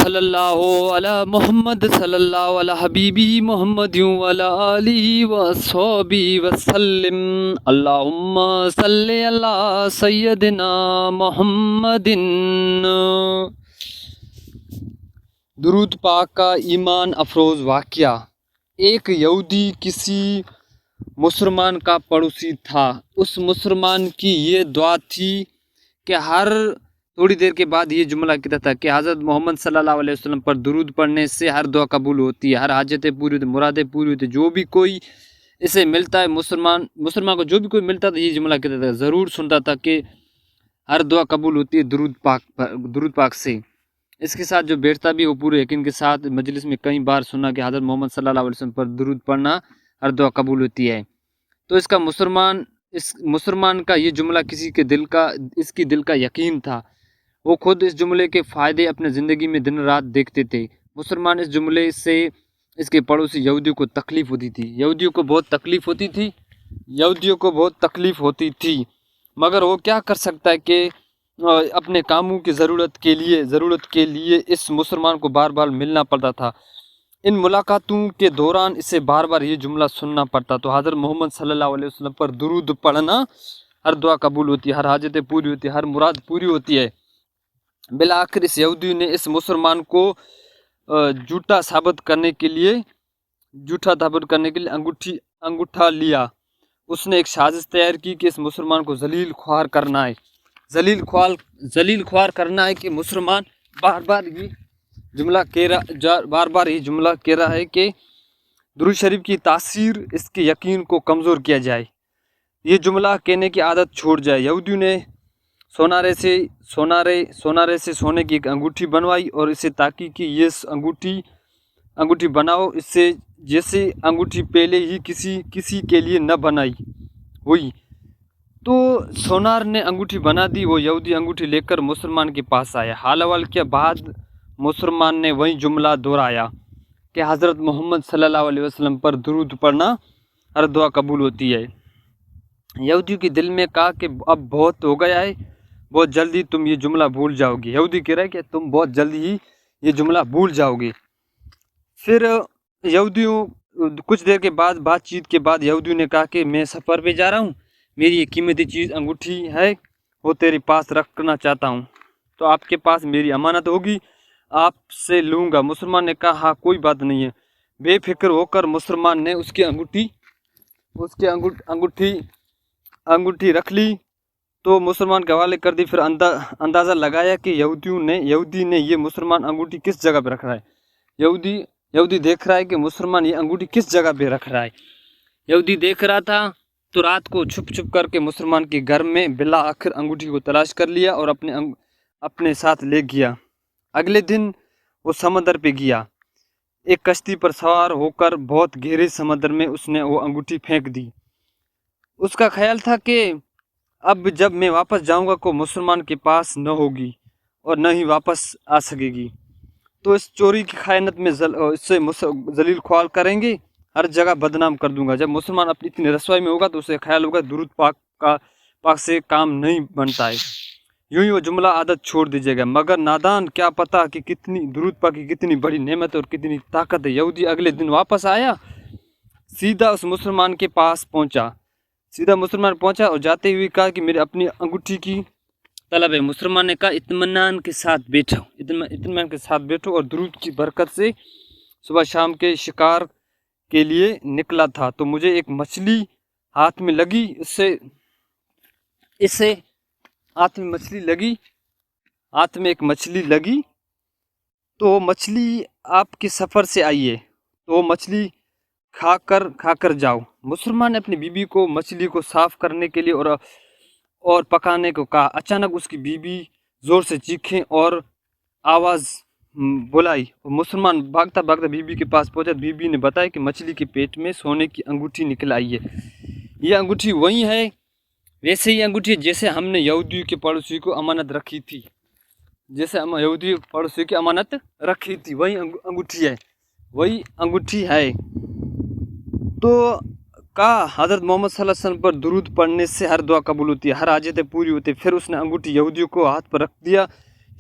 صلی اللہ علی محمد صلی اللہ علی حبیبی محمد وعلی آلہ وصحبہ وسلم اللہم صلی علی سیدنا محمد۔ درود پاک کا ایمان افروز واقعہ۔ ایک یہودی کسی مسلمان کا پڑوسی تھا۔ اس مسلمان کی یہ دعا تھی کہ ہر تھوڑی دیر کے بعد یہ جملہ کہتا تھا کہ حضرت محمد صلی اللہ علیہ وسلم پر درود پڑھنے سے ہر دعا قبول ہوتی ہے، ہر حاجتیں پوری ہوتی ہیں، مرادیں پوری ہوتی ہیں۔ جو بھی کوئی اسے ملتا ہے، مسلمان کو جو بھی کوئی ملتا تھا یہ جملہ کہتا تھا، ضرور سنتا تھا کہ ہر دعا قبول ہوتی ہے درود پاک سے۔ اس کے ساتھ جو بیٹھتا بھی وہ پورے یقین کے ساتھ مجلس میں کئی بار سنا کہ حضرت محمد صلی اللہ علیہ وسلم پر درود پڑھنا ہر دعا قبول ہوتی ہے۔ تو اس مسلمان کا یہ جملہ اس کی دل کا یقین تھا۔ وہ خود اس جملے کے فائدے اپنے زندگی میں دن رات دیکھتے تھے۔ مسلمان اس جملے سے اس کے پڑوسی یہودیوں کو تکلیف ہوتی تھی مگر وہ کیا کر سکتا ہے کہ اپنے کاموں کی ضرورت کے لیے اس مسلمان کو بار بار ملنا پڑتا تھا۔ ان ملاقاتوں کے دوران اسے بار بار یہ جملہ سننا پڑتا۔ تو حضرت محمد صلی اللہ علیہ وسلم پر درود پڑھنا ہر دعا قبول ہوتی ہے، ہر حاجتیں پوری ہوتی ہے، ہر مراد پوری ہوتی ہے۔ بالآخر اس یہودی نے اس مسلمان کو جھوٹا ثابت کرنے کے لیے انگوٹھا لیا۔ اس نے ایک سازش تیار کی کہ اس مسلمان کو ذلیل خوار کرنا ہے کہ مسلمان بار بار یہ جملہ کہہ رہا ہے کہ درود شریف کی تاثیر اس کے یقین کو کمزور کیا جائے، یہ جملہ کہنے کی عادت چھوڑ جائے۔ یہودیوں نے سونارے سے سونے کی ایک انگوٹھی بنوائی اور اسے تاکہ کہ یہ انگوٹھی بناؤ اس سے جیسے انگوٹھی پہلے ہی کسی کے لیے نہ بنائی ہوئی۔ تو سونار نے انگوٹھی بنا دی۔ وہ یہودی انگوٹھی لے کر مسلمان کے پاس آیا۔ حال احوال کے بعد مسلمان نے وہی جملہ دہرایا کہ حضرت محمد صلی اللہ علیہ وسلم پر درود پڑھنا ہر دعا قبول ہوتی ہے۔ یہودی کے دل میں کہا کہ اب بہت ہو گیا ہے، بہت جلدی تم یہ جملہ بھول جاؤ گے۔ یہودی کہہ رہا ہے کہ تم بہت جلدی ہی یہ جملہ بھول جاؤ گے۔ پھر کچھ دیر کے بعد بات چیت کے بعد یہودیوں نے کہا کہ میں سفر پہ جا رہا ہوں، میری یہ قیمتی چیز انگوٹھی ہے، وہ تیرے پاس رکھنا چاہتا ہوں، تو آپ کے پاس میری امانت ہوگی، آپ سے لوں گا۔ مسلمان نے کہا ہاں کوئی بات نہیں ہے۔ بے فکر ہو کر مسلمان نے اس کی انگوٹھی رکھ لی تو مسلمان کے حوالے کر دی۔ پھر اندازہ لگایا کہ یہودی نے یہ مسلمان انگوٹھی کس جگہ پہ رکھ رہا ہے۔ یہودی دیکھ رہا ہے کہ مسلمان یہ انگوٹھی کس جگہ پہ رکھ رہا ہے۔ یہودی دیکھ رہا تھا تو رات کو چھپ کر کے مسلمان کے گھر میں بالآخر انگوٹھی کو تلاش کر لیا اور اپنے ساتھ لے گیا۔ اگلے دن وہ سمندر پہ گیا۔ ایک کشتی پر سوار ہو کر بہت گہرے سمندر میں اس نے وہ انگوٹھی پھینک دی۔ اس کا خیال تھا کہ اب جب میں واپس جاؤں گا کو مسلمان کے پاس نہ ہوگی اور نہ ہی واپس آ سکے گی، تو اس چوری کی خیانت میں اس سے ذلیل خوار کریں گے، ہر جگہ بدنام کر دوں گا۔ جب مسلمان اپنی اتنی رسوائی میں ہوگا تو اسے خیال ہوگا درود پاک سے کام نہیں بنتا ہے، یوں ہی وہ جملہ عادت چھوڑ دیجیے گا۔ مگر نادان کیا پتہ کہ درود پاک کی کتنی بڑی نعمت اور کتنی طاقت ہے۔ یہودی اگلے دن واپس آیا، سیدھا اس مسلمان کے پاس پہنچا اور جاتے ہوئے کہا کہ میرے اپنی انگوٹھی کی طلب ہے۔ مسلمان نے کہا اطمینان کے ساتھ بیٹھو اور درود کی برکت سے صبح شام کے شکار کے لیے نکلا تھا تو مجھے ایک مچھلی ہاتھ میں ایک مچھلی لگی تو وہ مچھلی آپ کے سفر سے آئی ہے، تو وہ مچھلی کھا کر جاؤ۔ مسلمان نے اپنی بیوی کو مچھلی کو صاف کرنے کے لیے اور پکانے کو کہا۔ اچانک اس کی بیوی زور سے چیخیں اور آواز بلائی۔ مسلمان بھاگتا بیوی کے پاس پہنچا۔ بیوی نے بتایا کہ مچھلی کے پیٹ میں سونے کی انگوٹھی نکل آئی ہے۔ یہ انگوٹھی وہی ہے، ویسے ہی انگوٹھی جیسے ہم نے یہودی کے پڑوسی کو امانت رکھی تھی، وہی انگوٹھی ہے۔ تو کہا حضرت محمد صلی اللہ علیہ وسلم پر درود پڑھنے سے ہر دعا قبول ہوتی ہے، ہر حاجتیں پوری ہوتی ہے۔ پھر اس نے انگوٹھی یہودیوں کو ہاتھ پر رکھ دیا۔